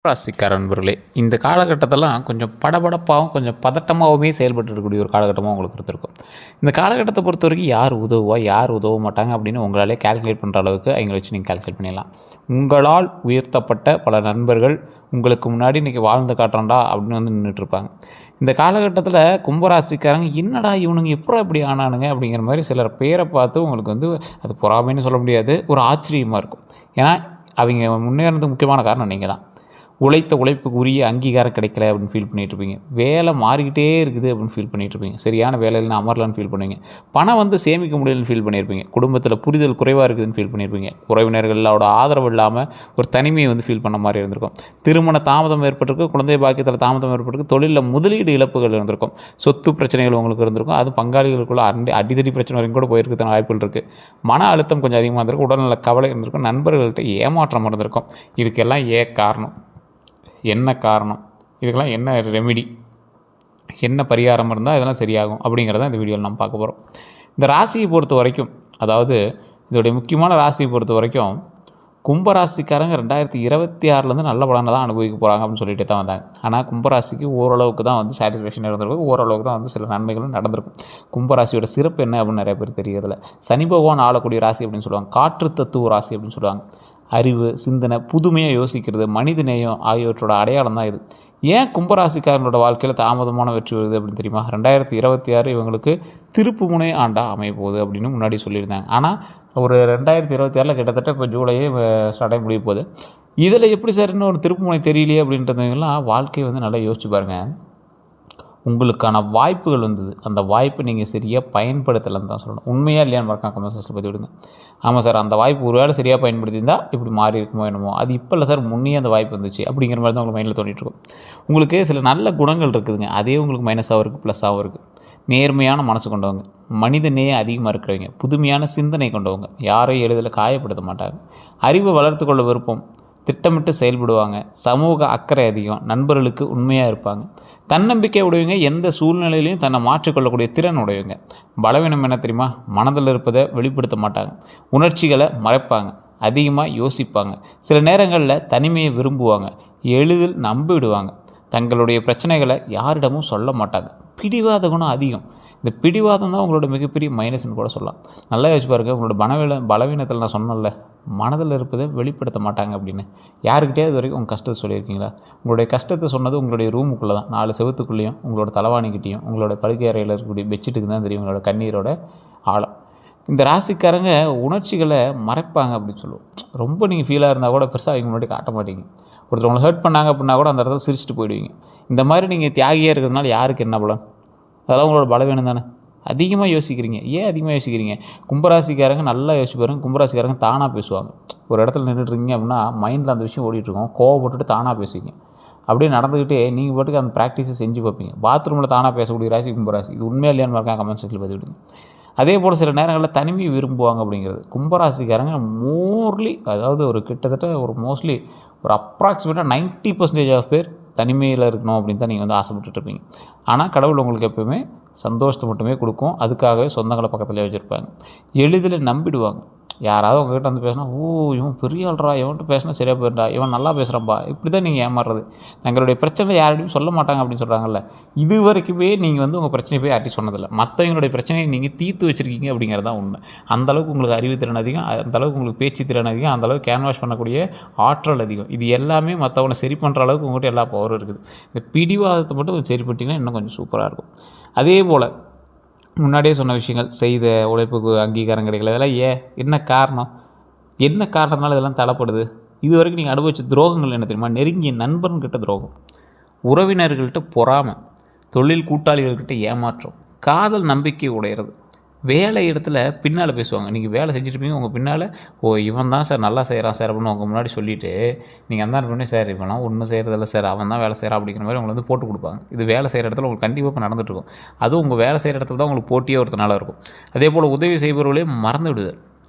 ராசிக்கார நண்பர்களே, இந்த காலகட்டத்தெல்லாம் கொஞ்சம் படபடப்பாகவும் கொஞ்சம் பதட்டமாகவுமே செயல்பட்டு இருக்கக்கூடிய ஒரு காலகட்டமாக உங்களுக்கு இருந்திருக்கும். இந்த காலகட்டத்தை பொறுத்த வரைக்கும் யார் உதவுவா, யார் உதவ மாட்டாங்க அப்படின்னு உங்களாலே கால்குலேட் பண்ணுற அளவுக்கு அவங்கள வச்சு நீங்கள் கால்குலேட் பண்ணிடலாம். உங்களால் உயர்த்தப்பட்ட பல நண்பர்கள் உங்களுக்கு முன்னாடி இன்றைக்கி வாழ்ந்து காட்டுறான்டா அப்படின்னு வந்து நின்றுட்டுருப்பாங்க. இந்த காலகட்டத்தில் கும்பராசிக்காரங்க என்னடா இவனுங்க எப்போ இப்படி ஆனானுங்க அப்படிங்கிற மாதிரி சிலர் பேரை பார்த்து உங்களுக்கு வந்து அது பொறாமைன்னு சொல்ல முடியாது, ஒரு ஆச்சரியமாக இருக்கும். ஏன்னா அவங்க முன்னேறதுக்கு முக்கியமான காரணம் நீங்கள் தான். உழைத்த உழைப்புக்கு உரிய அங்கீகாரம் கிடைக்கல அப்படின்னு ஃபீல் பண்ணிகிட்ருப்பீங்க. வேலை மாறிக்கிட்டே இருக்குது அப்படின்னு ஃபீல் பண்ணிகிட்ருப்பீங்க. சரியான வேலையில் அமரலான்னு ஃபீல் பண்ணுவீங்க. பணம் வந்து சேமிக்க முடியலன்னு ஃபீல் பண்ணியிருப்பீங்க. குடும்பத்தில் புரிதல் குறைவாக இருக்குதுன்னு ஃபீல் பண்ணியிருப்பீங்க. உறவினர்களோட ஆதரவு இல்லாமல் ஒரு தனிமையை வந்து ஃபீல் பண்ண மாதிரி இருந்திருக்கும். திருமண தாமதம் ஏற்பட்டிருக்கு, குழந்தை பாக்கியத்தில் தாமதம் ஏற்பட்டிருக்கு, தொழிலில் முதலீடு இழப்புகள் இருந்திருக்கும், சொத்து பிரச்சனைகள் உங்களுக்கு இருந்திருக்கும். அது பங்காளிகளுக்குள்ள அடிதடி பிரச்சனை வரைக்கும் கூட போயிருக்கிறதுக்கான வாய்ப்புகள் இருக்குது. மன அழுத்தம் கொஞ்சம் அதிகமாக இருந்திருக்கும், உடல்நல கவலை இருந்திருக்கும், நண்பர்கள்ட்ட ஏமாற்றம் இருந்திருக்கும். இதுக்கெல்லாம் காரணம் என்ன காரணம், இதுக்கெல்லாம் என்ன ரெமிடி, என்ன பரிகாரம் இருந்தால் இதெல்லாம் சரியாகும் அப்படிங்கிறத இந்த வீடியோவில் நம்ம பார்க்க போகிறோம். இந்த ராசியை பொறுத்த வரைக்கும், அதாவது இதோடைய முக்கியமான ராசியை பொறுத்த வரைக்கும் கும்பராசிக்காரங்க 2026 நல்ல பலனை தான் அனுபவிக்க போகிறாங்க அப்படின்னு சொல்லிட்டு தான் வந்தாங்க. ஆனால் கும்பராசிக்கு ஓரளவுக்கு தான் வந்து சாட்டிஸ்ஃபேக்ஷன் இருந்திருக்கும், ஓரளவுக்கு தான் வந்து சில நன்மைகளும் நடந்திருக்கும். கும்பராசியோட சிறப்பு என்ன அப்படின்னு நிறைய பேர் தெரியறதில்ல. சனி பகவான் ஆளக்கூடிய ராசி அப்படின்னு சொல்லுவாங்க, காற்று தத்துவ ராசி அப்படின்னு சொல்லுவாங்க. அறிவு, சிந்தனை, புதுமையாக யோசிக்கிறது, மனித நேயம் ஆகியவற்றோட அடையாளம் தான் இது. ஏன் கும்பராசிக்காரங்களோட வாழ்க்கையில் தாமதமான வெற்றி வருது அப்படின்னு தெரியுமா? 2026 இவங்களுக்கு திருப்பு முனை ஆண்டாக அமைய போகுது அப்படின்னு முன்னாடி சொல்லியிருந்தாங்க. ஆனால் ஒரு 2026 கிட்டத்தட்ட இப்போ ஜூலையே ஸ்டார்ட் ஆகி முடிய போகுது. இதில் எப்படி சார் இன்னும் ஒரு திருப்பு முனை தெரியலையே அப்படின்றதுலாம் வாழ்க்கையை வந்து நல்லா யோசிச்சு பாருங்கள். உங்களுக்கான வாய்ப்புகள் வந்தது, அந்த வாய்ப்பை நீங்கள் சரியாக பயன்படுத்தலைன்னு தான் சொல்லணும். உண்மையாக இல்லையான்னு மறக்காம கமெண்ட் செக்ஷனில் பதிவு விடுங்க. ஆமாம் சார், அந்த வாய்ப்பு ஒரு வேளை சரியாக பயன்படுத்தியிருந்தால் இப்படி மாறி இருக்குமோ என்னமோ, அது இப்போ இல்லை சார், முன்னே அந்த வாய்ப்பு வந்துச்சு அப்படிங்கிற மாதிரி தான் உங்களுக்கு மைண்டில் தோண்டிகிட்ருக்கும். உங்களுக்கு சில நல்ல குணங்கள் இருக்குதுங்க, அதே உங்களுக்கு மைனஸாகவும் இருக்குது, ப்ளஸ்ஸாகவும் இருக்குது. நேர்மையான மனசு கொண்டவங்க, மனித நேயம் அதிகமாக இருக்கிறவங்க, புதுமையான சிந்தனை கொண்டவங்க, யாரையும் எளிதில் காயப்படுத்த மாட்டாங்க, அறிவை வளர்த்து கொள்ள விருப்பம், திட்டமிட்டு செயல்படுவாங்க, சமூக அக்கறை அதிகம், நண்பர்களுக்கு உண்மையாக இருப்பாங்க, தன்னம்பிக்கை உடையவங்க, எந்த சூழ்நிலையிலையும் தன்னை மாற்றிக்கொள்ளக்கூடிய திறன் உடையவங்க. பலவீனம் என்ன தெரியுமா? மனதில் இருப்பதை வெளிப்படுத்த மாட்டாங்க, உணர்ச்சிகளை மறைப்பாங்க, அதிகமாக யோசிப்பாங்க, சில நேரங்களில் தனிமையை விரும்புவாங்க, எளிதில் நம்பிவிடுவாங்க, தங்களுடைய பிரச்சனைகளை யாரிடமும் சொல்ல மாட்டாங்க, பிடிவாத குணம் அதிகம். இந்த பிடிவாதம் தான் உங்களோட மிகப்பெரிய மைனஸ்ன்னு கூட சொல்லலாம். நல்லா யோசிச்சு பாருங்கள், உங்களோட பலவீனத்தில் நான் சொன்னேன்ல, மனதில் இருப்பதை வெளிப்படுத்த மாட்டாங்க அப்படின்னு. யாருக்கிட்டே இது வரைக்கும் உங்கள் கஷ்டத்தை சொல்லியிருக்கீங்களா? உங்களுடைய கஷ்டத்தை சொன்னது உங்களுடைய ரூமுக்குள்ளே தான், 4 செவத்துக்குள்ளேயும், உங்களோட தலைவாணிக்கிட்டேயும், உங்களோட படுக்கை அறையில் இருக்கக்கூடிய பெட்ஷீட்டுக்கு தான் தெரியும் உங்களோட கண்ணீரோட ஆழம். இந்த ராசிக்காரங்க உணர்ச்சிகளை மறைப்பாங்க அப்படின்னு சொல்லுவோம். ரொம்ப நீங்கள் ஃபீலாக இருந்தால் கூட பெருசாக அவங்க முன்னாடி காட்ட மாட்டீங்க. ஒருத்தவங்களை ஹர்ட் பண்ணாங்க அப்படின்னா கூட அந்த இடத்துல சிரிச்சுட்டு போயிடுவீங்க. இந்த மாதிரி நீங்கள் தியாகியாக இருக்கிறதுனால யாருக்கு என்ன பலன்? அதெல்லாம் உங்களோட பலவீனம் தானே. அதிகமாக யோசிக்கிறீங்க. ஏன் அதிகமாக யோசிக்கிறீங்க? கும்பராசிக்காரங்க நல்லா யோசிச்சு பாருங்க. கும்பராசிக்காரங்க தானாக பேசுவாங்க. ஒரு இடத்துல நின்றுட்டுருக்கீங்க அப்படின்னா மைண்டில் அந்த விஷயம் ஓடிட்டுருக்கோம், கோவப்பட்டுட்டு தானாக பேசுவீங்க. அப்படியே நடந்துக்கிட்டே நீங்கள் பாட்டுக்கு அந்த ப்ராக்டிஸை செஞ்சு பார்ப்பீங்க. பாத்ரூமில் தானாக பேசக்கூடிய ராசி கும்பராசி. இது உண்மையாக இல்லையான்னு மறக்காம கமெண்ட் செக்ஷனில் பதிவிடுங்க. அதே போல் சில நேரங்களில் தனிமையை விரும்புவாங்க அப்படிங்கிறது. கும்பராசிக்காரங்க மோர்லி, அதாவது ஒரு கிட்டத்தட்ட ஒரு மோஸ்ட்லி ஒரு அப்ராக்சிமேட்டாக 90% ஆஃப் பேர் தனிமையில் இருக்கணும் அப்படின்னு தான் நீங்கள் வந்து ஆசைப்பட்டுருப்பீங்க. ஆனால் கடவுள் உங்களுக்கு எப்போவுமே சந்தோஷத்தை மட்டுமே கொடுக்கும். அதுக்காகவே சொந்தங்களை பக்கத்துலேயே வச்சுருப்பாங்க. எளிதில் நம்பிடுவாங்க. யாராவது உங்கள்கிட்ட வந்து பேசினா, ஓ இவன் பெரிய ஆள்றா, இவன்ட்டு பேசினா சரியாக போயிடா, இவன் நல்லா பேசுகிறான்ப்பா, இப்படி தான் நீங்கள் ஏமாறுறது. தங்களுடைய பிரச்சனை யார்கிட்டையும் சொல்ல மாட்டாங்க அப்படின்னு சொல்கிறாங்கல்ல, இது வரைக்குமே நீங்கள் வந்து உங்கள் பிரச்சனையை போய் யார்ட்டையும் சொன்னதில்லை. மற்றவங்களுடைய பிரச்சனையை நீங்கள் தீர்த்து வச்சுருக்கீங்க அப்படிங்கிறது தான் உண்மை. அந்தளவுக்கு உங்களுக்கு அறிவு திறன் அதிகம், அந்தளவுக்கு உங்களுக்கு பேச்சு திறன் அதிகம், அந்தளவுக்கு கேன்வாஷ் பண்ணக்கூடிய ஆற்றல் அதிகம். இது எல்லாமே மற்றவனை சரி பண்ணுற அளவுக்கு உங்கள்கிட்ட எல்லா பவரும் இருக்குது. இந்த பிடிவாதத்தை மட்டும் சரி பண்ணிட்டீங்கன்னா இன்னும் கொஞ்சம் சூப்பராக இருக்கும். அதே போல் முன்னாடியே சொன்ன விஷயங்கள், செய்த உழைப்புக்கு அங்கீகாரம் கிடைக்கல, இதெல்லாம் என்ன காரணம்? என்ன காரணத்தினால இதெல்லாம் தடைப்படுது? இது வரைக்கும் நீங்கள் அனுபவித்த துரோகங்கள் என்ன தெரியுமா? நெருங்கிய நண்பன்கிட்ட துரோகம், உறவினர்கள்ட்ட பொறாமை, தொழில் கூட்டாளிகள்கிட்ட ஏமாற்றம், காதல் நம்பிக்கை உடையிறது, வேலை இடத்துல பின்னால் பேசுவாங்க. நீங்கள் வேலை செஞ்சுருப்பீங்க, உங்கள் பின்னால் ஓ இவன் தான் சார் நல்லா செய்கிறான் சார் அப்படின்னு உங்கள் முன்னாடி சொல்லிவிட்டு நீங்கள் அந்த பண்ணி சார் இவெல்லாம் ஒன்றும் செய்கிறதில்ல சார், அவன் தான் வேலை செய்கிறான் அப்படிங்கிற மாதிரி உங்களை வந்து போட்டு கொடுப்பாங்க. இது வேலை செய்கிற இடத்துல உங்களுக்கு கண்டிப்பாக இப்போ நடந்துகிட்ருக்கும். அதுவும் உங்கள் வேலை செய்கிற இடத்துல தான் உங்களுக்கு போட்டியே ஒருத்தனால இருக்கும். அதே போல் உதவி செய்பவர்களே மறந்து விடுதல்,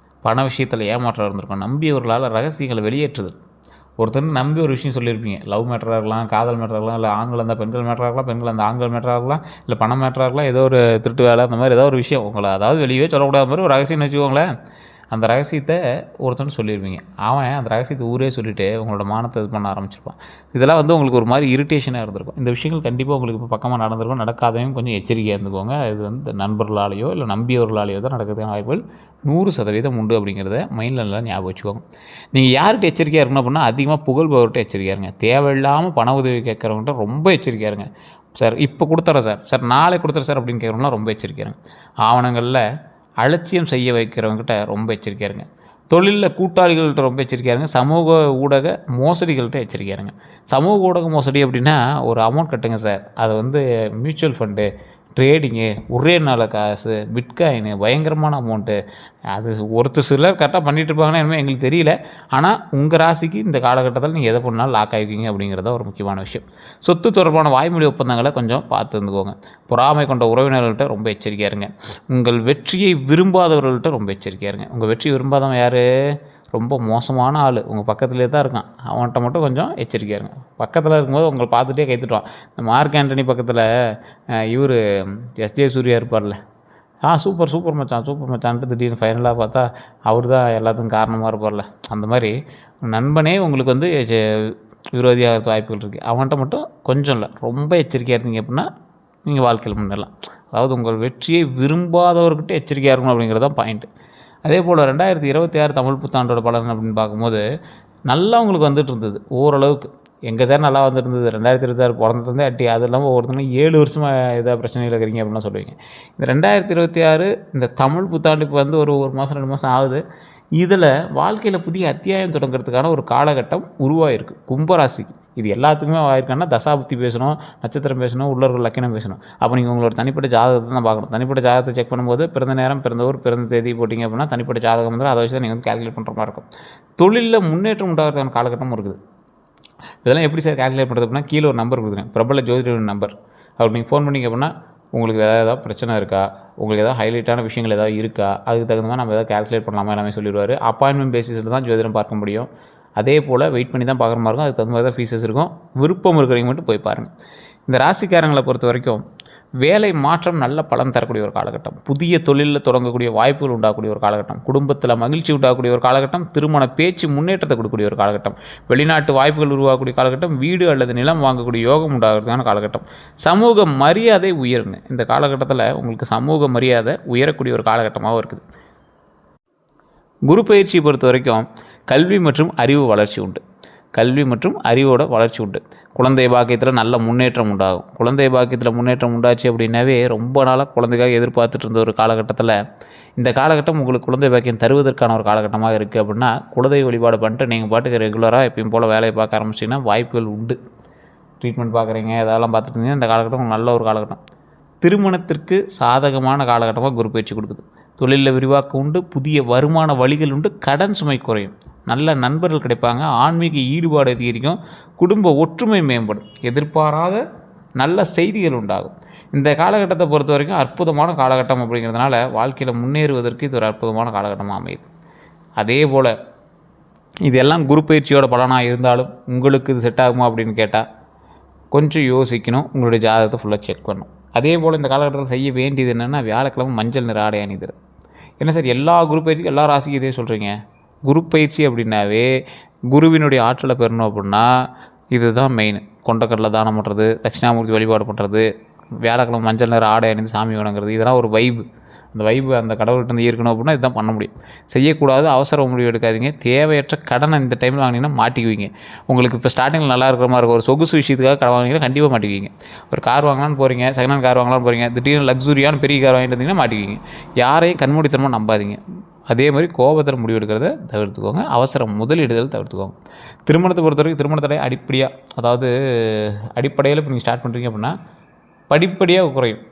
பண விஷயத்தில் ஏமாற்றம் இருந்திருக்கும், நம்பியவர்களால் ரகசியங்களை வெளியேற்றுதல். ஒருத்தர் நம்பி ஒரு விஷயம் சொல்லியிருப்பீங்க, லவ் மேட்டராக இருக்கலாம், காதல் மேட்டராக இருக்கலாம், இல்லை ஆண்கள் இருந்தால் பெண்கள் மேட்டராக இருக்கலாம், பெண்கள் அந்த ஆண்கள் மேட்டராக இருக்கலாம், இல்லை பணம் மேட்டராக இருக்கலாம், ஏதோ ஒரு திருட்டு வேலை அந்த மாதிரி ஏதோ ஒரு விஷயம் உங்களை, அதாவது வெளியே சொல்லக்கூடாத மாதிரி ஒரு ரகசியம்னு வச்சுக்கோங்களேன். அந்த ரகசியத்தை ஒருத்தன் சொல்லியிருப்பீங்க. அவன் அந்த ரகசியத்தை ஊரே சொல்லிவிட்டு உங்களோட மானத்தை இது பண்ண ஆரம்பிச்சிருப்பான். இதெல்லாம் வந்து உங்களுக்கு ஒரு மாதிரி இரிட்டேஷனாக இருந்திருக்கும். இந்த விஷயங்கள் கண்டிப்பாக உங்களுக்கு இப்போ பக்கமாக நடந்திருக்கும். நடக்காதையும் கொஞ்சம் எச்சரிக்கையாக இருந்துக்கோங்க. இது வந்து நண்பர்களாலேயோ இல்லை நம்பியவர்களாலேயோ தான் நடக்கிறதுக்கான வாய்ப்புகள் 100% உண்டு அப்படிங்கிறத மைண்டில் நல்லா ஞாபகம் வச்சுக்கோங்க. நீங்கள் யார்கிட்ட எச்சரிக்கையாக இருக்கணும் அப்படின்னா, அதிகமாக புகழ்பவர்கிட்ட எச்சரிக்கையாக இருங்க. தேவையில்லாமல் பண உதவி கேட்குறவங்கள்ட்ட ரொம்ப எச்சரிக்கையாக இருங்க. சார் இப்போ கொடுத்துட்றேன் சார் நாளை கொடுத்துறேன் சார் அப்படின்னு கேட்குறவங்களாம் ரொம்ப எச்சரிக்கையாக இருங்க. ஆவணங்களில் அலட்சியம் செய்ய வைக்கிறவங்ககிட்ட ரொம்ப எச்சரிக்கையாக இருங்க. தொழிலில் கூட்டாளிகள்கிட்ட ரொம்ப எச்சரிக்கையாக இருங்க. சமூக ஊடக மோசடிகள்கிட்ட எச்சரிக்கையாக இருங்க. சமூக ஊடக மோசடி அப்படின்னா, ஒரு அமௌண்ட் கட்டுங்க சார், அதை வந்து மியூச்சுவல் ஃபண்டு, ட்ரேடிங்கு, ஒரே நாள் காசு, பிட்காயினு, பயங்கரமான அமௌண்ட்டு, அது சிலர் கரெக்டாக பண்ணிகிட்டு இருப்பாங்கன்னா என்னமோ எங்களுக்கு தெரியல. ஆனால் உங்கள் ராசிக்கு இந்த காலகட்டத்தில் நீங்கள் எதை பண்ணாலும் லாக் ஆகிக்குவீங்க அப்படிங்கிறத ஒரு முக்கியமான விஷயம். சொத்து தொடர்பான வாய்மொழி ஒப்பந்தங்களை கொஞ்சம் பார்த்து இருந்துக்கோங்க. பொறாமை கொண்ட உறவினர்கள்ட்ட ரொம்ப எச்சரிக்கையாக இருங்க. உங்கள் வெற்றியை விரும்பாதவர்கள்ட்ட ரொம்ப எச்சரிக்கையாக இருங்க. உங்கள் வெற்றி விரும்பாதவன் யார்? ரொம்ப மோசமான ஆள், உங்கள் பக்கத்துலேயே தான் இருக்கான். அவன்கிட்ட மட்டும் கொஞ்சம் எச்சரிக்கையாக இருங்க. பக்கத்தில் இருக்கும்போது உங்களை பார்த்துட்டே கைத்துட்டுவான். இந்த மார்க் ஆண்டனி பக்கத்தில் இவர் எஸ்ஜே சூர்யா இருப்பார்ல, சூப்பர் மச்சான்ட்டு திடீர்னு ஃபைனலாக பார்த்தா அவர் தான் எல்லாத்துக்கும் காரணமாக இருப்பார்ல. அந்த மாதிரி நண்பனே உங்களுக்கு வந்து விரோதியாக வாய்ப்புகள் இருக்குது. அவன்கிட்ட மட்டும் கொஞ்சம் இல்லை, ரொம்ப எச்சரிக்கையாக இருந்தீங்க அப்படின்னா நீங்கள் வாழ்க்கையில் முன்னேறலாம். அதாவது உங்கள் வெற்றியை விரும்பாதவர்கிட்ட எச்சரிக்கையாக இருக்கணும் அப்படிங்கிறது தான் பாயிண்ட்டு. அதே போல் 2026 தமிழ் புத்தாண்டோட பலன் அப்படின்னு பார்க்கும்போது நல்லா உங்களுக்கு வந்துட்டு இருந்தது ஓரளவுக்கு. எங்கள் சார் நல்லா வந்துட்டு இருந்தது. 2026 பிறந்ததுலேருந்தே அட்டி. அது இல்லாமல் ஒவ்வொருத்தங்களும் 7 வருஷமாக ஏதாவது பிரச்சனையில் இருக்கிறீங்க அப்படின்லாம் சொல்லுவீங்க. இந்த 2026 இந்த தமிழ் புத்தாண்டு இப்போ வந்து ஒரு மாதம் 2 மாதம் ஆகுது. இதில் வாழ்க்கையில் புதிய அத்தியாயம் தொடங்குறதுக்கான ஒரு காலகட்டம் உருவாகிருக்கு கும்பராசிக்கு. இது எல்லாத்துக்குமே ஆயிருக்காங்கன்னா தசாபுத்தி பேசணும், நட்சத்திரம் பேசணும், உள்ளர்கள் லக்கணம் பேசணும். அப்போ நீங்கள் உங்களோட தனிப்பட்ட ஜாதகத்தை தான் பார்க்கணும். தனிப்பட்ட ஜாதகத்தை செக் பண்ணும்போது பிறந்த நேரம், பிறந்த ஊர், பிறந்த தேதி போட்டிங்க அப்படின்னா தனிப்பட்ட ஜாதகம் வந்து அதை வச்சு தான் நீங்கள் வந்து கேல்குலேட் பண்ணுற மாதிரி இருக்கும். தொழிலில் முன்னேற்றம் உண்டாகிறதுக்கான காலகட்டமும் இருக்குது. இதெல்லாம் எப்படி சார் கேல்குலேட் பண்ணுறது அப்படின்னா, கீழே ஒரு நம்பர் கொடுக்குறேன், பிரபல ஜோதிடர் நம்பர். அப்படி நீங்கள் ஃபோன் பண்ணிங்க அப்படின்னா உங்களுக்கு ஏதாவது பிரச்சனை இருக்கா, உங்களுக்கு ஏதாவது ஹைலைட்டான விஷயங்கள் ஏதாவது இருக்கா, அதுக்கு தகுந்த மாதிரி நம்ம ஏதாவது கேல்குலேட் பண்ணலாமா எல்லாமே சொல்லிடுவார். அப்பாயின்மெண்ட் பேசிஸில் தான் ஜோதிடம் பார்க்க முடியும். அதே போல் வெயிட் பண்ணி தான் பார்க்குற மாதிரி இருக்கும். அதுக்கு தகுந்த மாதிரி தான் ஃபீஸஸ் இருக்கும். விருப்பம் இருக்கிறவங்க மட்டும் போய் பாருங்கள். இந்த ராசிக்காரங்களை பொறுத்த வரைக்கும் வேலை மாற்றம் நல்ல பலன் தரக்கூடிய ஒரு காலகட்டம். புதிய தொழிலில் தொடங்கக்கூடிய வாய்ப்புகள் உண்டாகக்கூடிய ஒரு காலகட்டம். குடும்பத்தில் மகிழ்ச்சி உண்டாகக்கூடிய ஒரு காலகட்டம். திருமண பேச்சு முன்னேற்றத்தை கொடுக்கக்கூடிய ஒரு காலகட்டம். வெளிநாட்டு வாய்ப்புகள் உருவாகக்கூடிய காலகட்டம். வீடு அல்லது நிலம் வாங்கக்கூடிய யோகம் உண்டாகிறதுக்கான காலகட்டம். சமூக மரியாதை உயருங்க. இந்த காலகட்டத்தில் உங்களுக்கு சமூக மரியாதை உயரக்கூடிய ஒரு காலகட்டமாகவும் இருக்குது. குரு பயிற்சியை பொறுத்த வரைக்கும் கல்வி மற்றும் அறிவு வளர்ச்சி உண்டு. கல்வி மற்றும் அறிவோட வளர்ச்சி உண்டு. குழந்தை பாக்கியத்தில் நல்ல முன்னேற்றம் உண்டாகும். குழந்தை பாக்கியத்தில் முன்னேற்றம் உண்டாச்சு அப்படின்னாவே ரொம்ப நாளாக குழந்தைக்காக எதிர்பார்த்துட்டு இருந்த ஒரு காலகட்டத்தில் இந்த காலகட்டம் உங்களுக்கு குழந்தை பாக்கியம் தருவதற்கான ஒரு காலகட்டமாக இருக்குது. அப்படின்னா குலதெய்வ வழிபாடு பண்ணிட்டு நீங்கள் பாட்டுக்கு ரெகுலராக எப்பயும் போல் வேலையை பார்க்க ஆரம்பிச்சிங்கன்னா வாய்ப்புகள் உண்டு. ட்ரீட்மெண்ட் பார்க்குறீங்க, இதெல்லாம் பார்த்துட்டு இருந்தீங்கன்னா இந்த காலகட்டம் நல்ல ஒரு காலகட்டம். திருமணத்திற்கு சாதகமான காலகட்டமாக குரு பயிற்சி கொடுக்குது. தொழிலில் விரிவாக்கம் உண்டு. புதிய வருமான வழிகள் உண்டு. கடன் சுமை குறையும். நல்ல நண்பர்கள் கிடைப்பாங்க. ஆன்மீக ஈடுபாடு அதிகரிக்கும். குடும்ப ஒற்றுமை மேம்படும். எதிர்பாராத நல்ல செய்திகள் உண்டாகும். இந்த காலகட்டத்தை பொறுத்த வரைக்கும் அற்புதமான காலகட்டம் அப்படிங்கிறதுனால வாழ்க்கையில் முன்னேறுவதற்கு இது ஒரு அற்புதமான காலகட்டமாக அமையுது. அதே போல் இதெல்லாம் குரு பயிற்சியோட பலனாக இருந்தாலும் உங்களுக்கு இது செட் ஆகுமா அப்படின்னு கேட்டால் கொஞ்சம் யோசிக்கணும். உங்களுடைய ஜாதகத்தை ஃபுல்லாக செக் பண்ணணும். அதே போல் இந்த காலகட்டத்தில் செய்ய வேண்டியது என்னென்னா, வியாழக்கிழமை மஞ்சள் நிற ஆடை அணிதல். என்ன சார் எல்லா குரு பயிற்சிக்கும் எல்லா ராசிக்கும் இதே சொல்கிறீங்க? குரு பயிற்சி அப்படின்னாவே குருவினுடைய ஆற்றலை பெறணும் அப்படின்னா இதுதான் மெயின். கொண்டக்கடலை தானம் பண்ணுறது, தட்சிணாமூர்த்தி வழிபாடு பண்ணுறது, வியாழக்கிழமை மஞ்சள் நிற ஆடை அணிந்து சாமி வணங்குறது, இதெல்லாம் ஒரு வைப்பு. அந்த வைப்பு அந்த கடவுள்கிட்ட ஈர்க்கணும் அப்படின்னா இதுதான் பண்ண முடியும். செய்யக்கூடாது, அவசர முடிவு எடுக்காதீங்க. தேவையற்ற கடனை இந்த டைமில் வாங்கினீங்கன்னா மாட்டிக்குவீங்க. உங்களுக்கு இப்போ ஸ்டார்டிங்கில் நல்லா இருக்கிற மாதிரி இருக்கும். ஒரு சொகுசு விஷயத்துக்காக கடன் வாங்கினீங்கன்னா கண்டிப்பாக மாட்டிக்குவீங்க. ஒரு கார் வாங்கலான்னு போகிறீங்க, செகண்ட் ஹேண்ட் கார் வாங்கலான்னு போகிறீங்க, திடீர்னு லக்ஸுரியான பெரிய கார் வாங்கிட்டு வந்தீங்கன்னா மாட்டிக்குவீங்க. யாரையும் கண்மூடித்தனமாக நம்பாதீங்க. அதே மாதிரி கோபத்தில் முடிவு எடுக்கிறத தவிர்த்துக்கோங்க. அவசர முதலீடுதல் தவிர்த்துக்கோங்க. திருமணத்தை பொறுத்த வரைக்கும் திருமணத்தடை அடிப்படையில் இப்போ நீங்கள் ஸ்டார்ட் பண்ணுறீங்க அப்படின்னா படிப்படியாக குறையும்.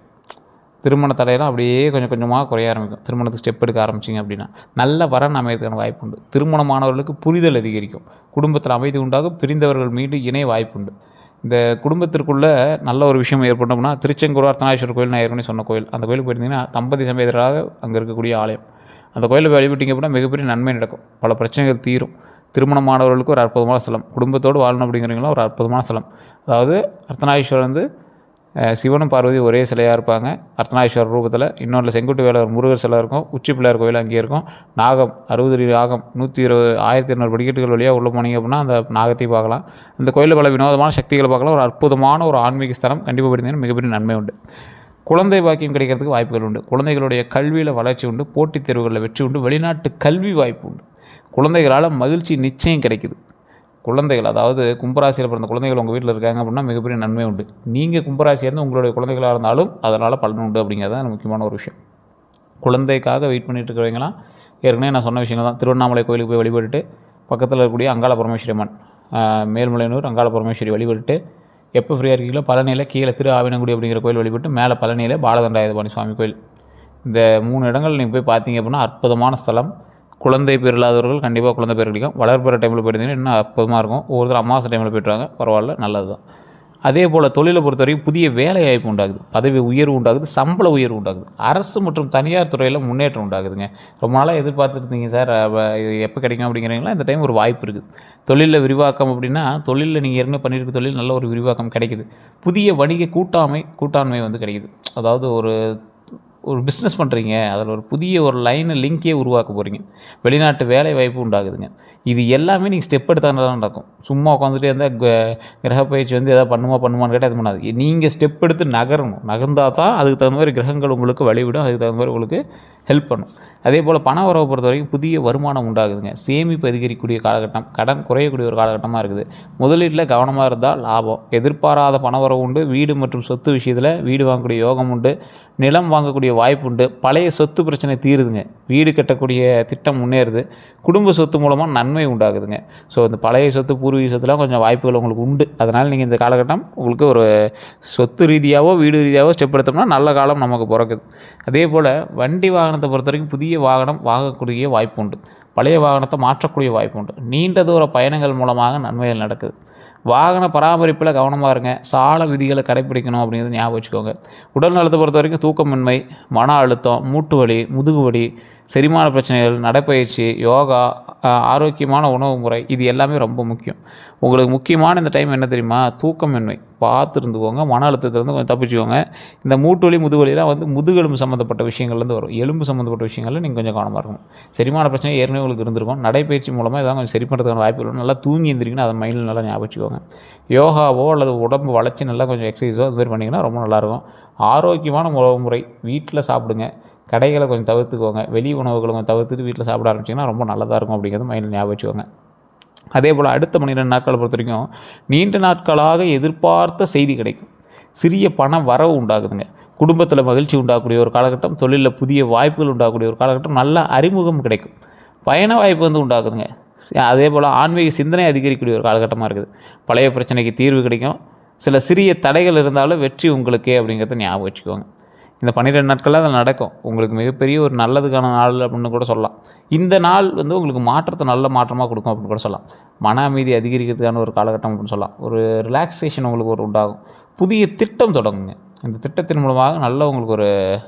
திருமண தடையெல்லாம் அப்படியே கொஞ்சம் கொஞ்சமாக குறைய ஆரம்பிக்கும். திருமணத்துக்கு ஸ்டெப் எடுக்க ஆரம்பிச்சிங்க அப்படின்னா நல்ல வரன் அமையறதுக்கான வாய்ப்பு உண்டு. திருமணமானவர்களுக்கு புரிதல் அதிகரிக்கும். குடும்பத்தில் அமைதி உண்டாகும். பிரிந்தவர்கள் மீண்டும் இணைய வாய்ப்பு உண்டு. இந்த குடும்பத்திற்குள்ளே நல்ல ஒரு விஷயம் ஏற்பட்டோம்னா, திருச்செங்கோடு அர்த்தநாரீஸ்வரர் கோயில், நான் ஏற்கனவே சொன்ன கோயில், அந்த கோயிலுக்கு போயிருந்தீங்கன்னா தம்பதி சமேதராக அங்கே இருக்கக்கூடிய ஆலயம், அந்த கோயிலில் வழிபட்டிங்க அப்படின்னா மிகப்பெரிய நன்மை நடக்கும். பல பிரச்சனைகள் தீரும். திருமணமானவர்களுக்கு ஒரு அற்புதமான ஸ்தலம். குடும்பத்தோடு வாழணும் அப்படிங்கிறீங்களா ஒரு அற்புதமான ஸ்தலம். அதாவது அர்த்தநாரீஸ்வரர் வந்து சிவனும் பார்வதி ஒரே சிலையாக இருப்பாங்க அர்த்தநாரீஸ்வரர் ரூபத்தில். இன்னொன்று செங்குட்டு வேலவர் முருகர் சிலை இருக்கும். உச்சி பிள்ளையார் கோயில் அங்கேயே இருக்கும். நாகம் 60 அடி நாகம் 1200 படிக்கட்டுகள் வழியாக உள்ளே போனீங்க அப்படின்னா அந்த நாகத்தை பார்க்கலாம். அந்த கோயிலில் பல வினோதமான சக்திகளை பார்க்கலாம். ஒரு அற்புதமான ஒரு ஆன்மீக ஸ்தலம். கண்டிப்பாக போயிருந்தீங்கன்னா மிகப்பெரிய நன்மை உண்டு. குழந்தை பாக்கியம் கிடைக்கிறதுக்கு வாய்ப்புகள் உண்டு. குழந்தைகளுடைய கல்வியில் வளர்ச்சி உண்டு. போட்டித் தேர்வுகளில் வெற்றி உண்டு. வெளிநாட்டு கல்வி வாய்ப்பு உண்டு. குழந்தைகளால் மகிழ்ச்சி நிச்சயம் கிடைக்குது. குழந்தைகள், அதாவது கும்பராசியில் பிறந்த குழந்தைகள் உங்கள் வீட்டில் இருக்காங்க அப்படின்னா மிகப்பெரிய நன்மை உண்டு. நீங்கள் கும்பராசியாக இருந்து உங்களுடைய குழந்தைகளாக இருந்தாலும் அதனால் பலன் உண்டு. அப்படிங்கிறது தான் முக்கியமான ஒரு விஷயம். குழந்தைக்காக வெயிட் பண்ணிட்டு இருக்கிறவங்களாம் ஏற்கனவே நான் சொன்ன விஷயங்கள் தான். திருவண்ணாமலை கோயிலுக்கு போய் வழிபட்டுட்டு பக்கத்தில் இருக்கக்கூடிய அங்காள பரமேஸ்வரி அம்மன், மேல்மலையனூர் அங்காள பரமேஸ்வரி வழிபட்டு, எப்போ ஃப்ரீயாக இருக்கீங்களோ பழனியில் கீழே திரு ஆவினங்குடி அப்படிங்கிற கோயில் வழிபட்டு, மேலே பழனியில் பாலதண்டாயுதபாணி சுவாமி கோயில், இந்த 3 இடங்கள் நீங்கள் போய் பார்த்தீங்க அப்படின்னா அற்புதமான ஸ்தலம். குழந்தை பேர் இல்லாதவர்கள் கண்டிப்பாக குழந்தை பேர் கிடைக்கும். வளர்ப்புற டைமில் போயிருந்தீங்கன்னா இன்னும் அற்புதமாக இருக்கும். ஒவ்வொருத்தர் அமாவாசை டைமில் போய்ட்டுவாங்க, பரவாயில்ல, நல்லது தான். அதே போல் தொழிலை பொறுத்த வரைக்கும் புதிய வேலை வாய்ப்பு உண்டாகுது. பதவி உயர்வு உண்டாகுது. சம்பள உயர்வு உண்டாகுது. அரசு மற்றும் தனியார் துறையில் முன்னேற்றம் உண்டாகுதுங்க. ரொம்ப நாளாக எதிர்பார்த்துருந்தீங்க சார், இது எப்போ கிடைக்கும் அப்படிங்கிறீங்களா, இந்த டைம் ஒரு வாய்ப்பு இருக்குது. தொழிலில் விரிவாக்கம் அப்படின்னா தொழிலில் நீங்கள் ஏற்கனவே பண்ணியிருக்க தொழில் நல்ல ஒரு விரிவாக்கம் கிடைக்குது. புதிய வணிக கூட்டாண்மை வந்து கிடைக்குது. அதாவது ஒரு பிஸ்னஸ் பண்ணுறீங்க, அதில் ஒரு புதிய ஒரு லைனை லிங்கே உருவாக்க போகிறீங்க. வெளிநாட்டு வேலை வாய்ப்பு உண்டாகுதுங்க. இது எல்லாமே நீங்கள் ஸ்டெப் எடுத்தால் தான் நடக்கும். சும்மா உட்காந்துட்டு இருந்தால் கிரக பயிற்சி வந்து எதாவது பண்ணுமான்னு கேட்டால் அது பண்ணாது. நீங்கள் ஸ்டெப் எடுத்து நகர்ந்தால் தான் அதுக்கு தகுந்த மாதிரி கிரகங்கள் உங்களுக்கு வழிவிடும். அதுக்கு தகுந்த மாதிரி உங்களுக்கு ஹெல்ப் பண்ணும். அதே போல் பண வரவை பொறுத்த வரைக்கும் புதிய வருமானம் உண்டாகுதுங்க. சேமிப்பு அதிகரிக்கக்கூடிய காலகட்டம், கடன் குறையக்கூடிய ஒரு காலகட்டமாக இருக்குது. முதலீட்டில் கவனமாக இருந்தால் லாபம். எதிர்பாராத பண வரவு உண்டு. வீடு மற்றும் சொத்து விஷயத்தில் வீடு வாங்கக்கூடிய யோகம் உண்டு. நிலம் வாங்கக்கூடிய வாய்ப்பு உண்டு. பழைய சொத்து பிரச்சனை தீருதுங்க. வீடு கட்டக்கூடிய திட்டம் முன்னேறுது. குடும்ப சொத்து மூலமாக நன்மை உண்டாகுதுங்க. ஸோ இந்த பழைய சொத்து பூர்வீக சொத்துலாம் கொஞ்சம் வாய்ப்புகள் உங்களுக்கு உண்டு. அதனால் நீங்கள் இந்த காலகட்டம் உங்களுக்கு ஒரு சொத்து ரீதியாகவோ வீடு ரீதியாகவோ ஸ்டெப் எடுத்தோம்னா நல்ல காலம் நமக்கு பிறக்குது. அதே போல் வண்டி வாகனத்தை பொறுத்த வரைக்கும் புதிய வாகனம் வாங்கக்கூடிய வாய்ப்பு உண்டு. பழைய வாகனத்தை மாற்றக்கூடிய வாய்ப்பு உண்டு. நீண்ட தூர பயணங்கள் மூலமாக நன்மைகள் நடக்குது. வாகன பராமரிப்பில் கவனமாக இருங்க. சாலை விதிகளை கடைப்பிடிக்கணும் அப்படிங்கிறது ஞாபகம் வச்சுக்கோங்க. உடல் நலத்தை பொறுத்த வரைக்கும் தூக்கமின்மை, மன அழுத்தம், மூட்டு வலி, முதுகு வலி, செரிமான பிரச்சனைகள், நடைப்பயிற்சி, யோகா, ஆரோக்கியமான உணவு முறை, இது எல்லாமே ரொம்ப முக்கியம். உங்களுக்கு முக்கியமான இந்த டைம் என்ன தெரியுமா, தூக்கமின்மை பார்த்து இருந்துக்கோங்க. மன அழுத்தத்துலேருந்து கொஞ்சம் தப்பிச்சுக்கோங்க. இந்த மூட்டு வலி, முதுகு வலிலாம் வந்து முதுகெலும்பு சம்மந்தப்பட்ட விஷயங்கள்லேருந்து வரும். எலும்பு சம்மந்தப்பட்ட விஷயங்களில் நீங்கள் கொஞ்சம் கவனமாக இருக்கணும். செரிமான பிரச்சனை ஏற்கனவே உங்களுக்கு இருந்திருக்கும். நடைப்பயிற்சி மூலமாக இதான் கொஞ்சம் சரி பண்ணுறதுக்கான வாய்ப்புகள். நல்லா தூங்கி எழுந்திரிக்கணும். அதை மைண்டில் நல்லா ஞாபகம் வச்சுக்கோங்க. யோகாவோ அல்லது உடம்பு வளர்ச்சி நல்லா கொஞ்சம் எக்ஸசைஸோ அது மாதிரி பண்ணிங்கன்னா ரொம்ப நல்லாயிருக்கும். ஆரோக்கியமான உணவு முறை வீட்டில் சாப்பிடுங்க. கடைகளை கொஞ்சம் தவிர்த்துக்கோங்க. வெளி உணவுகளை கொஞ்சம் தவிர்த்துட்டு வீட்டில் சாப்பிட ஆரம்பிச்சிங்கன்னா ரொம்ப நல்லதாக இருக்கும் அப்படிங்கிறது மைண்டில் ஞாபகம் வச்சுக்கோங்க. அதே போல் அடுத்த 12 நாட்களை பொறுத்த வரைக்கும் நீண்ட நாட்களாக எதிர்பார்த்த செய்தி கிடைக்கும். சிறிய பண வரவு உண்டாகுதுங்க. குடும்பத்தில் மகிழ்ச்சி உண்டாகக்கூடிய ஒரு காலகட்டம். தொழிலில் புதிய வாய்ப்புகள் உண்டாகக்கூடிய ஒரு காலகட்டம். நல்ல அறிமுகம் கிடைக்கும். பயண வாய்ப்பு வந்து உண்டாகுதுங்க. அதே போல் ஆன்மீக சிந்தனை அதிகரிக்கக்கூடிய ஒரு காலகட்டமாக இருக்குது. பழைய பிரச்சனைக்கு தீர்வு கிடைக்கும். சில சிறிய தடைகள் இருந்தாலும் வெற்றி உங்களுக்கே அப்படிங்கிறத ஞாபகம் வச்சுக்கோங்க. இந்த 12 நாட்களில் அது நடக்கும். உங்களுக்கு மிகப்பெரிய ஒரு நல்லதுக்கான நாள் அப்படின்னு கூட சொல்லலாம். இந்த நாள் வந்து உங்களுக்கு மாற்றத்தை நல்ல மாற்றமாக கொடுக்கும் அப்படின்னு கூட சொல்லலாம். மன அமைதி அதிகரிக்கிறதுக்கான ஒரு காலகட்டம் அப்படின்னு சொல்லலாம். ஒரு ரிலாக்ஸேஷன் உங்களுக்கு ஒரு உண்டாகும். புதிய திட்டம் தொடங்குங்க. இந்த திட்டத்தின் மூலமாக நல்ல உங்களுக்கு ஒரு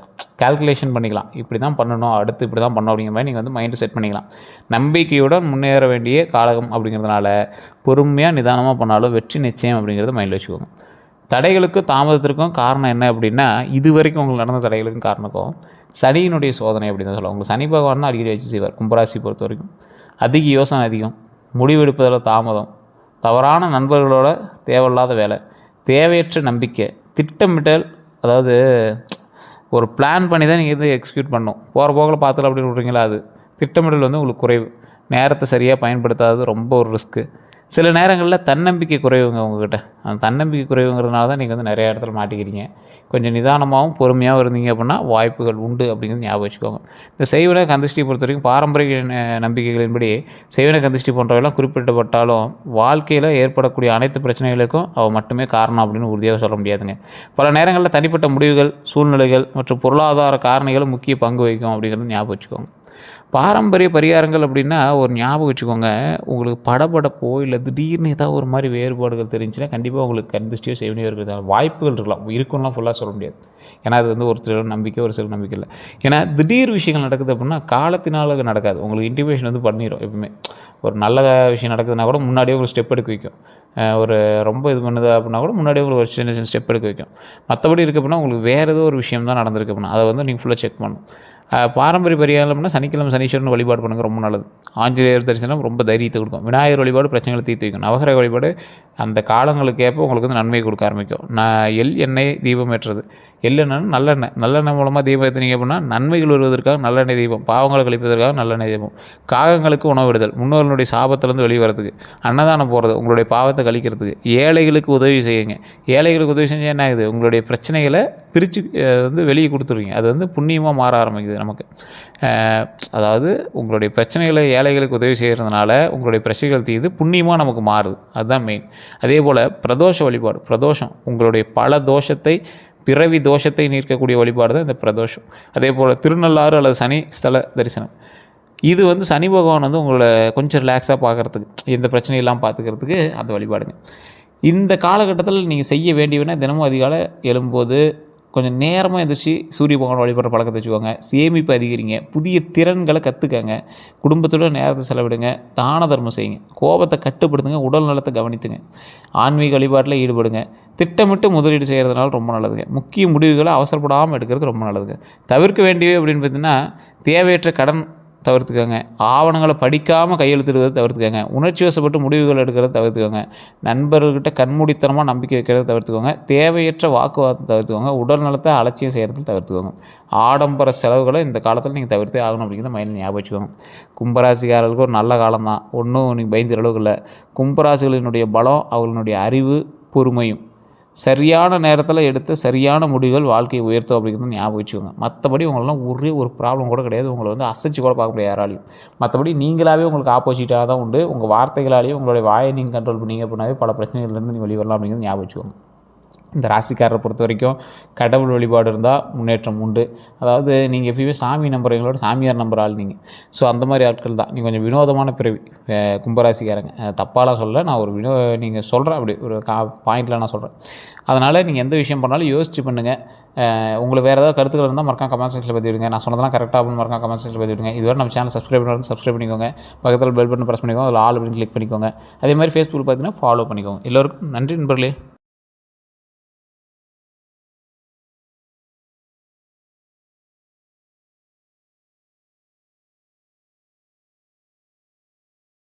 கால்குலேஷன் பண்ணிக்கலாம். இப்படி தான் பண்ணணும், அடுத்து இப்படி தான் பண்ணணும் அப்படிங்கிற மாதிரி நீங்கள் வந்து மைண்டு செட் பண்ணிக்கலாம். நம்பிக்கையுடன் முன்னேற வேண்டிய காலகம் அப்படிங்கிறதுனால பொறுமையாக நிதானமாக பண்ணாலும் வெற்றி நிச்சயம் அப்படிங்கிறத மைண்டில் வச்சுக்கோங்க. தடைகளுக்கும் தாமதத்திற்கும் காரணம் என்ன அப்படின்னா, இது வரைக்கும் உங்களுக்கு நடந்த தடைகளுக்கும் காரணக்கும் சனியினுடைய சோதனை அப்படின்னு தான் சொல்லுவாங்க. உங்களுக்கு சனி பகவான் தான் அடிக்கடி வச்சு செய்வார். கும்பராசி பொறுத்த வரைக்கும் அதிக யோசனை அதிகம், முடிவெடுப்பதில் தாமதம், தவறான நண்பர்களோட தேவையில்லாத வேலை, தேவையற்ற நம்பிக்கை, திட்டமிட்டல். அதாவது ஒரு பிளான் பண்ணி தான் நீங்கள் எக்ஸிக்யூட் பண்ணணும். போகிற போக்கில் பார்த்துல அப்படின்னு விட்றீங்களா, அது திட்டமிடல் வந்து உங்களுக்கு குறைவு. நேரத்தை சரியாக பயன்படுத்தாதது ரொம்ப ஒரு ரிஸ்க்கு. சில நேரங்களில் தன்னம்பிக்கை குறைவுங்க உங்கள்கிட்ட. அந்த தன்னம்பிக்கை குறைவுங்கிறதுனால தான் நீங்கள் வந்து நிறைய இடத்துல மாட்டிக்கிறீங்க. கொஞ்சம் நிதானமாகவும் பொறுமையாகவும் இருந்தீங்க அப்படின்னா வாய்ப்புகள் உண்டு அப்படிங்கிறது ஞாபகம் வச்சுக்கோங்க. இந்த செய்வன கந்திஷ்டி பொறுத்த வரைக்கும் பாரம்பரிய நம்பிக்கைகளின்படி செய்வன கந்திஷ்டி போன்றவையெல்லாம் குறிப்பிட்டப்பட்டாலும் வாழ்க்கையில் ஏற்படக்கூடிய அனைத்து பிரச்சனைகளுக்கும் அவள் மட்டுமே காரணம் அப்படின்னு உறுதியாக சொல்ல முடியாதுங்க. பல நேரங்களில் தனிப்பட்ட முடிவுகள், சூழ்நிலைகள் மற்றும் பொருளாதார காரணிகளும் முக்கிய பங்கு வகிக்கும் அப்படிங்கிறது ஞாபகம் வச்சுக்கோங்க. பாரம்பரிய பரிகாரங்கள் அப்படின்னா ஒரு ஞாபகம் வச்சுக்கோங்க, உங்களுக்கு படபடப்போ இல்லை திடீர்னு ஏதாவது ஒரு மாதிரி வேறுபாடுகள் தெரிஞ்சுன்னா கண்டிப்பாக உங்களுக்கு கண் திருஷ்டியோ செவினியோ இருக்கிறதான வாய்ப்புகள் இருக்கலாம். இருக்குன்னுலாம் ஃபுல்லாக சொல்ல முடியாது. ஏன்னா அது வந்து ஒரு சிலர் நம்பிக்கை, ஒரு சிலர் நம்பிக்கை இல்லை. ஏன்னா திடீர் விஷயங்கள் நடக்குது அப்படின்னா காலத்தினால நடக்காது. உங்களுக்கு இன்டிமேஷன் வந்து பண்ணிடும் எப்பவுமே. ஒரு நல்ல விஷயம் நடக்குதுன்னா கூட முன்னாடியே உங்களுக்கு ஸ்டெப் எடுக்க வைக்கும். ஒரு ரொம்ப இது பண்ணுது அப்படின்னா கூட முன்னாடியே உங்களுக்கு ஒரு சின்ன சின்ன ஸ்டெப் எடுக்க வைக்கும். மற்றபடி இருக்கு அப்படின்னா உங்களுக்கு வேறு ஏதோ ஒரு விஷயம் தான் நடந்திருக்கு அப்படின்னா அதை வந்து நீங்கள் ஃபுல்லாக செக் பண்ணணும். பாரம்பரிய பரிகாரம் அப்படின்னா சனிக்கிழமை சனீஸ்வரன் வழிபாடு பண்ணுங்க, ரொம்ப நல்லது. ஆஞ்சநேயர் தரிசனம் ரொம்ப தைரியத்தை கொடுக்கும். விநாயகர் வழிபாடு பிரச்சனைகளை தீர்த்து வைக்கும். நவகிரக வழிபாடு அந்த காலங்களுக்கு ஏற்ப உங்களுக்கு வந்து நன்மை கொடுக்க ஆரம்பிக்கும். எண்ணெய் தீபம் ஏற்றுறது. எள்ளெண்ணெய் நல்லெண்ணெய். நல்லெண்ணெய் மூலமாக தீபம் ஏற்றினீங்க அப்படின்னா நன்மைகள் வருவதற்காக நல்லெண்ணெய் தீபம், பாவங்களை கழிப்பதற்காக நல்லெண்ணெய் தீபம். காகங்களுக்கு உணவு விடுதல், முன்னோர்களுடைய சாபத்திலேருந்து வெளியே வரதுக்கு. அன்னதானம் போகிறது, உங்களுடைய பாவத்தை கழிக்கிறதுக்கு. ஏழைகளுக்கு உதவி செய்யுங்க. ஏழைகளுக்கு உதவி செஞ்சால் என்ன ஆகுது, உங்களுடைய பிரச்சனைகளை பிரித்து வந்து வெளியே கொடுத்துருவீங்க. அது வந்து புண்ணியமாக மாற ஆரம்பிக்குது நமக்கு. அதாவது உங்களுடைய பிரச்சனைகளை ஏழைகளுக்கு உதவி செய்கிறதுனால உங்களுடைய பிரச்சனைகள் தீர்ந்து புண்ணியமாக நமக்கு மாறுது. அதுதான் மெயின். அதே போல் பிரதோஷ வழிபாடு. பிரதோஷம் உங்களுடைய பல தோஷத்தை, பிறவி தோஷத்தை நீக்கக்கூடிய வழிபாடு தான் இந்த பிரதோஷம். அதே போல் திருநள்ளாறு அல்லது சனி ஸ்தல தரிசனம். இது வந்து சனி பகவான் வந்து உங்களை கொஞ்சம் ரிலாக்ஸாக பார்க்குறதுக்கு, எந்த பிரச்சனையெல்லாம் பார்த்துக்கிறதுக்கு அந்த வழிபாடுங்க. இந்த காலகட்டத்தில் நீங்கள் செய்ய வேண்டியதுன்னா தினமும் அதிகாலை எழும்போது கொஞ்சம் நேரமாக எந்திரிச்சு சூரிய பகவான் வழிபடுற பழக்கத்தை வச்சுக்கோங்க. சேமிப்பு அதிகரிங்க. புதிய திறன்களை கற்றுக்கங்க. குடும்பத்தோட நேரத்தை செலவிடுங்க. தான தர்மம் செய்யுங்க. கோபத்தை கட்டுப்படுத்துங்க. உடல் நலத்தை கவனித்துங்க. ஆன்மீக வழிபாட்டில் ஈடுபடுங்க. திட்டமிட்டு முதலீடு செய்கிறதுனால ரொம்ப நல்லதுங்க. முக்கிய முடிவுகளை அவசரப்படாமல் எடுக்கிறது ரொம்ப நல்லதுங்க. தவிர்க்க வேண்டியவை அப்படின்னு பார்த்தீங்கன்னா தேவையற்ற கடன் தவிர்த்துக்கோங்க. ஆவணங்களை படிக்காமல் கையெழுத்திடுவதை தவிர்த்துக்கோங்க. உணர்ச்சி வசப்பட்டு முடிவுகள் எடுக்கிறத தவிர்த்துக்கோங்க. நண்பர்கள்கிட்ட கண்மூடித்தனமாக நம்பிக்கை வைக்கிறத தவிர்த்துக்கோங்க. தேவையற்ற வாக்குவாதத்தை தவிர்த்துக்கோங்க. உடல் நலத்தை அலட்சியம் செய்கிறத தவிர்த்துக்கோங்க. ஆடம்பர செலவுகளை இந்த காலத்தில் நீங்கள் தவிர்த்தே ஆகணும் அப்படிங்கிறத மைண்டில் ஞாபகம் வச்சுக்கோங்க. கும்பராசிக்காரர்களுக்கு ஒரு நல்ல காலம் தான், ஒன்றும் நீங்கள் பயந்துற அளவுக்கு இல்லை. கும்பராசிகளினுடைய பலம் அவர்களுடைய அறிவு, பொறுமையும். சரியான நேரத்தில் எடுத்த சரியான முடிவுகள் வாழ்க்கையை உயர்த்தும் அப்படிங்கிறது ஞாபகம் வச்சுக்கோங்க. மற்றபடி உங்களெலாம் ஒரே ஒரு ப்ராப்ளம் கூட கிடையாது. உங்களை வந்து அசைச்சு கூட பார்க்க முடியாது யாராலையும். மற்றபடி நீங்களாகவே உங்களுக்கு ஆப்போசிட்டாக தான் உண்டு. உங்கள் வார்த்தைகளாலேயும் உங்களுடைய வாயை நீங்கள் கண்ட்ரோல் பண்ணிங்க அப்படின்னாவே பல பிரச்சனைகள்லேருந்து நீங்கள் வெளிவரலாம் அப்படிங்கிறது ஞாபகம் வச்சுக்கோங்க. இந்த ராசிக்காரரை பொறுத்த வரைக்கும் கடவுள் வழிபாடு இருந்தால் முன்னேற்றம் உண்டு. அதாவது நீங்கள் எப்பயுமே சாமி நம்புறவங்களோட சாமியார் நம்புற ஆள் நீங்கள். ஸோ அந்த மாதிரி ஆட்கள் தான். நீங்கள் கொஞ்சம் வினோதமான பிறவி கும்பராசிக்காரங்க. தப்பாலாம் சொல்ல, நான் ஒரு நீங்கள் சொல்கிறேன் அப்படி ஒரு பாயிண்டில் நான் சொல்கிறேன். அதனால் நீங்கள் எந்த விஷயம் பண்ணாலும் யோசிச்சு பண்ணுங்கள். உங்களுக்கு வேறு ஏதாவது கருத்துக்கள் இருந்தால் மறக்காம கமெண்ட் செக்ஷனில் பற்றி விடுங்க. நான் சொன்னதெல்லாம் கரெக்டாக அப்படின்னு மறக்காம கமெண்ட் செக்ஷனில் பற்றி விடுங்க. இதுவரை நம்ம சேனல் சப்ஸ்கிரைப் பண்ணிக்கோங்க. பக்கத்தில் பெல் பட்டன் ப்ரெஸ் பண்ணிக்கோங்க. அதில் ஆல் அப்படின்னு கிளிக் பண்ணிக்கோங்க. அதே மாதிரி ஃபேஸ்புக்கில் பார்த்தீங்கன்னா ஃபாலோ பண்ணிக்கோங்க. எல்லோருக்கும் நன்றி நண்பர்களே.